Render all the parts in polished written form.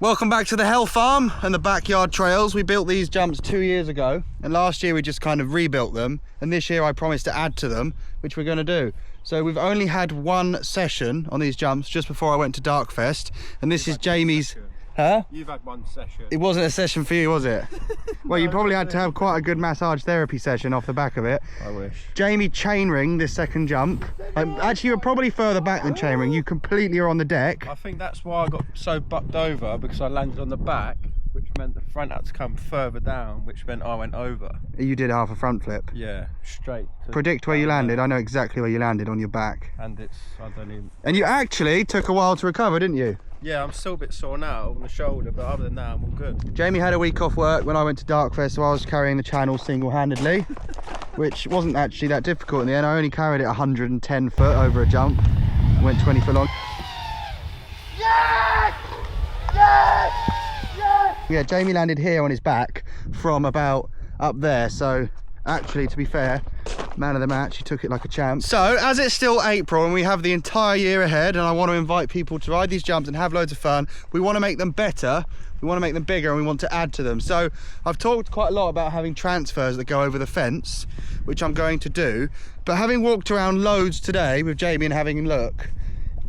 Welcome back to the Helfarm and the backyard trails. We built these jumps 2 years ago, and last year we just kind of rebuilt them, and this year I promised to add to them, which we're going to do. So we've only had one session on these jumps just before I went to Darkfest, and this is Jamie's. Huh? You've had one session. It wasn't a session for you, was it? Well, you probably had to have quite a good massage therapy session off the back of it. I wish. Jamie chainring this second jump. Actually, you're probably further back than chainring. You completely are on the deck. I think that's why I got so bucked over, because I landed on the back, which meant the front had to come further down, which meant I went over. You did half a front flip. Yeah, straight. Predict where you landed. I know exactly where you landed, on your back. And I don't even. And you actually took a while to recover, didn't you? Yeah, I'm still a bit sore now on the shoulder, but other than that, I'm all good. Jamie had a week off work when I went to Darkfest, so I was carrying the channel single-handedly, which wasn't actually that difficult in the end. I only carried it 110 foot over a jump, went 20 foot long. Yes! Yes! Yes! Yeah, Jamie landed here on his back from about up there, so actually, to be fair, man of the match, he took it like a champ. So, as it's still April and we have the entire year ahead, and I want to invite people to ride these jumps and have loads of fun, we want to make them better, we want to make them bigger, and we want to add to them. So, I've talked quite a lot about having transfers that go over the fence, which I'm going to do, but having walked around loads today with Jamie and having a look,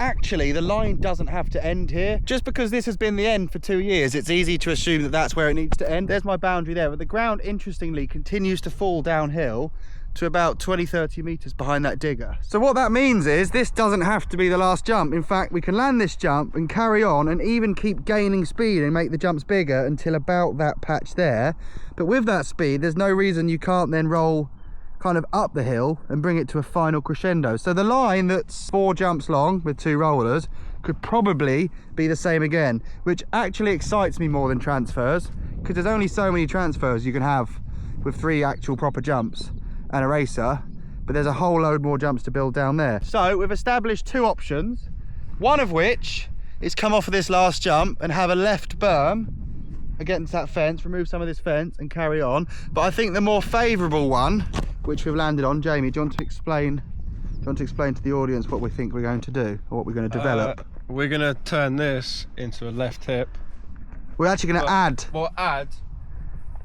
actually the line doesn't have to end here. Just because this has been the end for 2 years, it's easy to assume that that's where it needs to end. There's my boundary there, but the ground interestingly continues to fall downhill to about 20-30 meters behind that digger. So what that means is this doesn't have to be the last jump. In fact, we can land this jump and carry on and even keep gaining speed and make the jumps bigger until about that patch there. But with that speed, there's no reason you can't then roll kind of up the hill and bring it to a final crescendo. So the line that's 4 jumps long with 2 rollers could probably be the same again, which actually excites me more than transfers, because there's only so many transfers you can have with 3 actual proper jumps and a racer, but there's a whole load more jumps to build down there. So we've established 2 options, one of which is come off of this last jump and have a left berm against that fence, remove some of this fence and carry on. But I think the more favourable one, which we've landed on, Jamie, do you want to explain to the audience what we think we're going to do, or what we're going to develop? We're going to turn this into a left hip. We're actually going to add. We'll add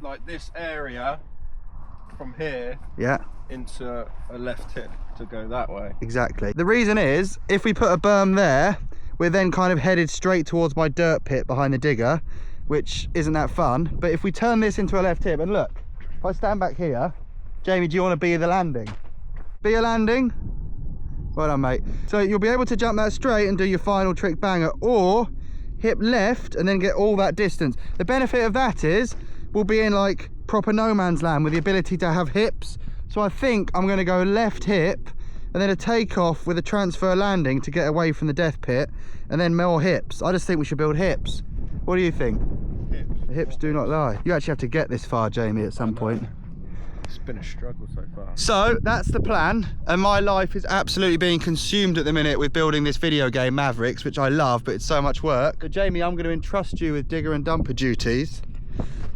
like this area from here, yeah, into a left hip to go that way. Exactly. The reason is, if we put a berm there, we're then kind of headed straight towards my dirt pit behind the digger, which isn't that fun. But if we turn this into a left hip, and look, if I stand back here, Jamie, do you want to be the landing? Be a landing? Well done, mate. So you'll be able to jump that straight and do your final trick banger, or hip left and then get all that distance. The benefit of that is we'll be in like proper no man's land with the ability to have hips. So I think I'm going to go left hip and then a takeoff with a transfer landing to get away from the death pit, and then more hips. I just think we should build hips. What do you think? Hips. The hips do not lie. You actually have to get this far, Jamie, at some point. It's been a struggle so far. So that's the plan, and my life is absolutely being consumed at the minute with building this video game Mavericks, which I love, but it's so much work. But Jamie, I'm going to entrust you with digger and dumper duties,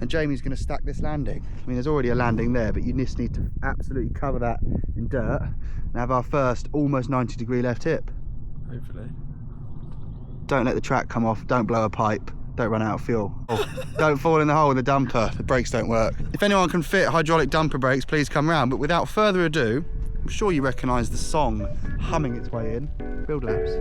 and Jamie's going to stack this landing. I mean, there's already a landing there, but you just need to absolutely cover that in dirt and have our first almost 90-degree left hip. Hopefully. Don't let the track come off, don't blow a pipe, don't run out of fuel. Don't fall in the hole with the dumper, the brakes don't work. If anyone can fit hydraulic dumper brakes, please come round. But without further ado, I'm sure you recognise the song humming its way in. Build laps.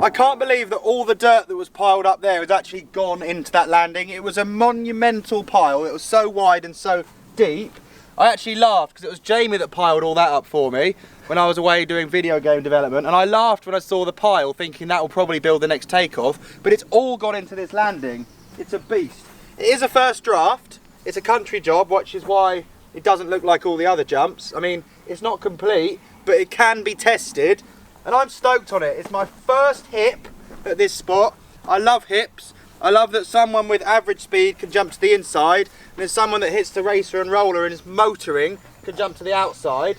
I can't believe that all the dirt that was piled up there has actually gone into that landing. It was a monumental pile. It was so wide and so deep. I actually laughed because it was Jamie that piled all that up for me when I was away doing video game development, and I laughed when I saw the pile thinking that will probably build the next takeoff, but it's all gone into this landing. It's a beast. It is a first draft. It's a country job, which is why it doesn't look like all the other jumps. I mean, it's not complete, but it can be tested. And I'm stoked on it. It's my first hip at this spot. I love hips. I love that someone with average speed can jump to the inside, and then someone that hits the racer and roller and is motoring can jump to the outside.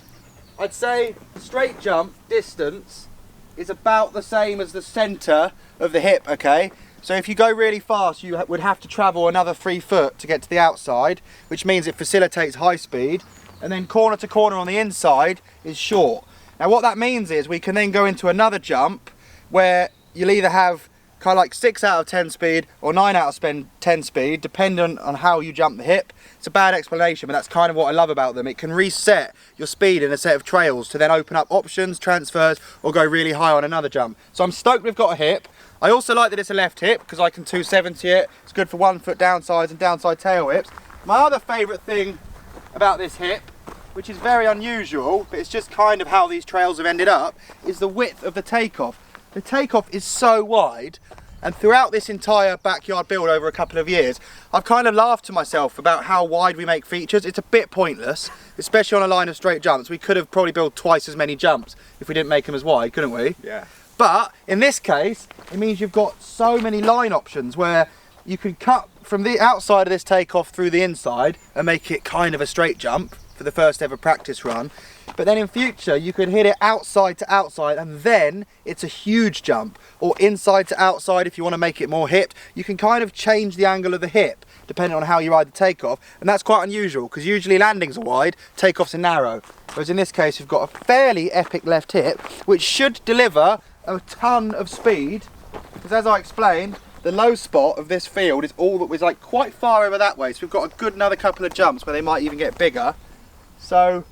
I'd say the straight jump distance is about the same as the centre of the hip, okay? So if you go really fast, you would have to travel another 3 foot to get to the outside, which means it facilitates high speed. And then corner to corner on the inside is short. Now what that means is we can then go into another jump where you'll either have kind of like 6 out of 10 speed or 9 out of 10 speed, depending on how you jump the hip. It's a bad explanation, but that's kind of what I love about them. It can reset your speed in a set of trails to then open up options, transfers, or go really high on another jump. So I'm stoked we've got a hip. I also like that it's a left hip because I can 270 it. It's good for 1 foot downsides and downside tail whips. My other favourite thing about this hip, which is very unusual, but it's just kind of how these trails have ended up, is the width of the takeoff. The takeoff is so wide, and throughout this entire backyard build over a couple of years, I've kind of laughed to myself about how wide we make features. It's a bit pointless, especially on a line of straight jumps. We could have probably built twice as many jumps if we didn't make them as wide, couldn't we? Yeah. But in this case, it means you've got so many line options where you can cut from the outside of this takeoff through the inside and make it kind of a straight jump for the first ever practice run. But then in future, you could hit it outside to outside and then it's a huge jump, or inside to outside if you want to make it more hipped. You can kind of change the angle of the hip depending on how you ride the takeoff, and that's quite unusual because usually landings are wide, takeoffs are narrow. Whereas in this case, you've got a fairly epic left hip, which should deliver a ton of speed, because as I explained, the low spot of this field is all that was like quite far over that way, so we've got a good another couple of jumps where they might even get bigger. So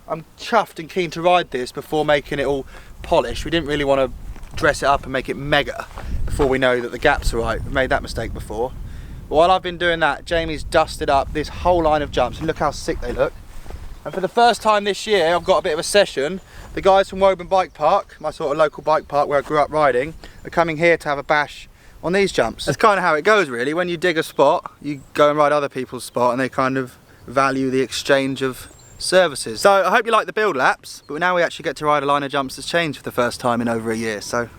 I'm chuffed and keen to ride this before making it all polished. We didn't really want to dress it up and make it mega before we know that the gaps are right. We've made that mistake before. But while I've been doing that, Jamie's dusted up this whole line of jumps, and look how sick they look. And for the first time this year, I've got a bit of a session. The guys from Woburn Bike Park, my sort of local bike park where I grew up riding, are coming here to have a bash on these jumps. That's kind of how it goes really. When you dig a spot, you go and ride other people's spot, and they kind of value the exchange of services. So I hope you like the build laps, but now we actually get to ride a line of jumps that's changed for the first time in over a year. So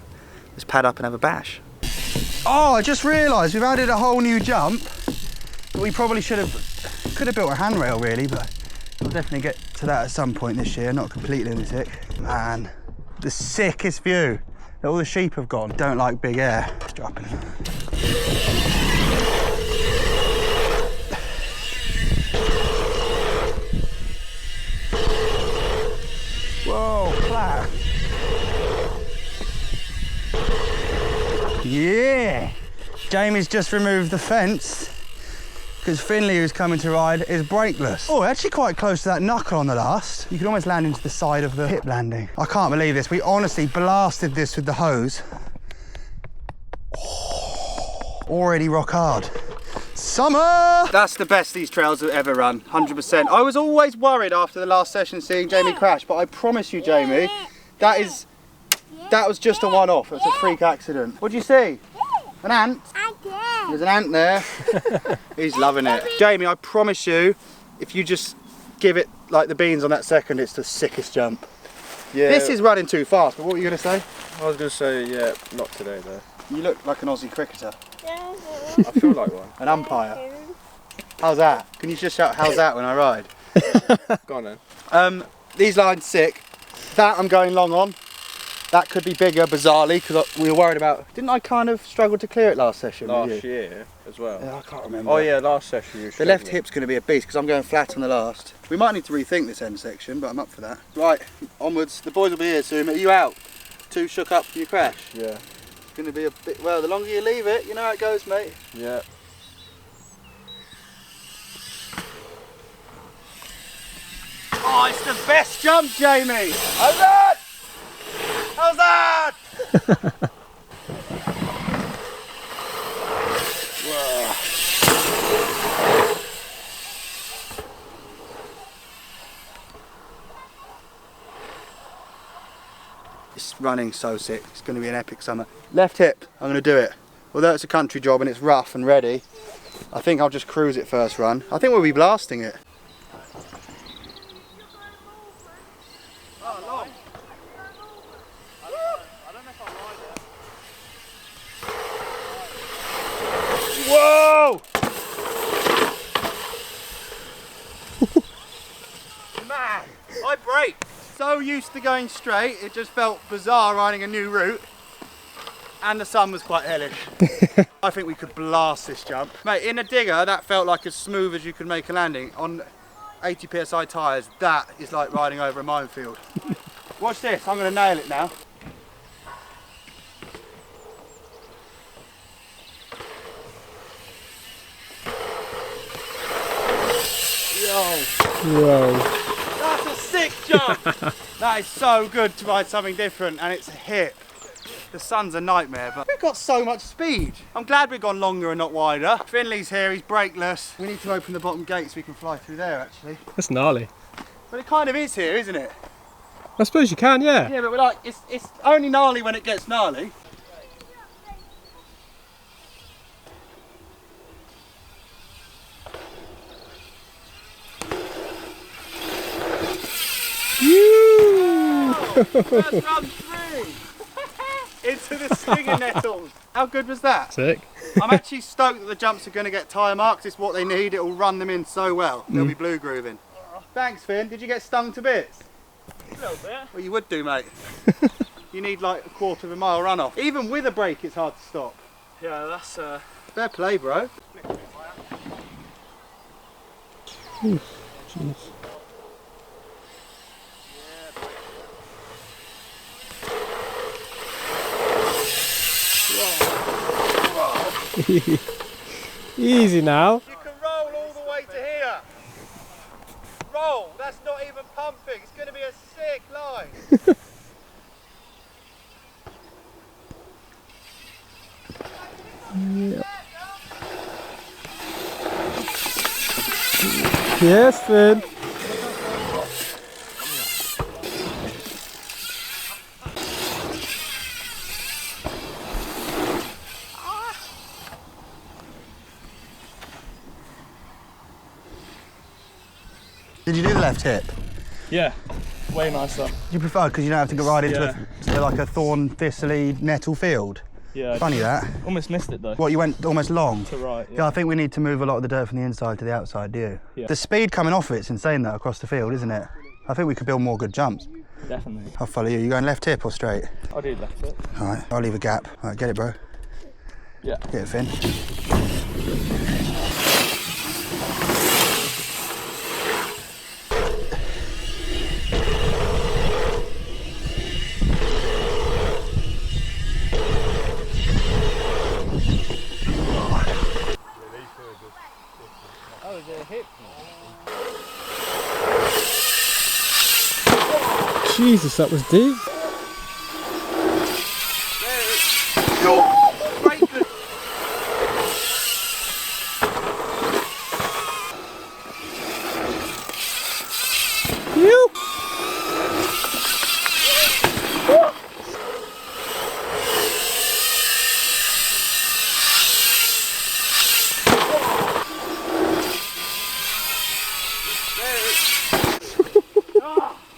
let's pad up and have a bash. Oh, I just realised we've added a whole new jump that we probably could have built a handrail really, but we'll definitely get to that at some point this year, not completely lunatic. Man, the sickest view. All the sheep have gone. Don't like big air. It's dropping. Whoa, flat. Yeah! Jamie's just removed the fence because Finley, who's coming to ride, is brakeless. Oh, actually quite close to that knuckle on the last. You can almost land into the side of the hip landing. I can't believe this. We honestly blasted this with the hose. Oh, already rock hard. Summer! That's the best these trails have ever run, 100%. I was always worried after the last session seeing Jamie crash, but I promise you, Jamie, that was just a one-off. It was a freak accident. What'd you see? An ant? There's an ant there. He's loving it. Jamie, I promise you, if you just give it like the beans on that second, it's the sickest jump. Yeah. This is running too fast, but what were you going to say? I was going to say, yeah, not today though. You look like an Aussie cricketer. I feel like one. An umpire. How's that? Can you just shout, how's that when I ride? Go on then. These lines sick. That I'm going long on. That could be bigger, bizarrely, because we were worried about... Didn't I kind of struggle to clear it last session? Last year as well. Yeah, I can't remember. Oh yeah, last session you were The left hip's going to be a beast, because I'm going flat on the last. We might need to rethink this end section, but I'm up for that. Right, onwards. The boys will be here soon. Are you out? Too shook up from your crash? Yeah. It's going to be a bit... Well, the longer you leave it, you know how it goes, mate. Yeah. Oh, it's the best jump, Jamie! How's that? How's that? It's running so sick. It's going to be an epic summer. Left hip, I'm going to do it. Although it's a country job and it's rough and ready, I think I'll just cruise it first run. I think we'll be blasting it. Whoa! Man, I braked. So used to going straight, it just felt bizarre riding a new route. And the sun was quite hellish. I think we could blast this jump. Mate, in a digger, that felt like as smooth as you could make a landing. On 80 PSI tyres, that is like riding over a minefield. Watch this, I'm going to nail it now. Whoa. That's a sick jump! That is so good to ride something different, and it's a hip. The sun's a nightmare, but we've got so much speed. I'm glad we've gone longer and not wider. Finley's here, he's brakeless. We need to open the bottom gate so we can fly through there, actually. That's gnarly. But it kind of is here, isn't it? I suppose you can, yeah. Yeah, but we're like, it's only gnarly when it gets gnarly. That's run 3 into the stinger nettles. How good was that? Sick. I'm actually stoked that the jumps are going to get tyre marks. It's what they need. It will run them in so well. They'll be blue grooving. Thanks, Finn. Did you get stung to bits? A little bit. Well, you would do, mate. You need like a quarter of a mile runoff. Even with a brake, it's hard to stop. Yeah, that's Fair play, bro. Jeez. Easy now. You can roll all the way to here. Roll. That's not even pumping. It's going to be a sick line. Yep. Yes, Finn. Did you do the left hip? yeah, way nicer. Do you prefer because you don't have to go right into Yeah. like a thorn, thistly, nettle field? Yeah, Funny that. almost missed it though. What, you went almost long? To right. Yeah, I think we need to move a lot of the dirt from the inside to the outside, do you? Yeah. The speed coming off it's insane that across the field, isn't it? I think we could build more good jumps. Definitely. I'll follow you. You going left hip or straight? I'll do left foot. All right, I'll leave a gap. All right, get it, bro. Yeah. Get it, Finn. Oh, the hip. Jesus, that was deep. Yo.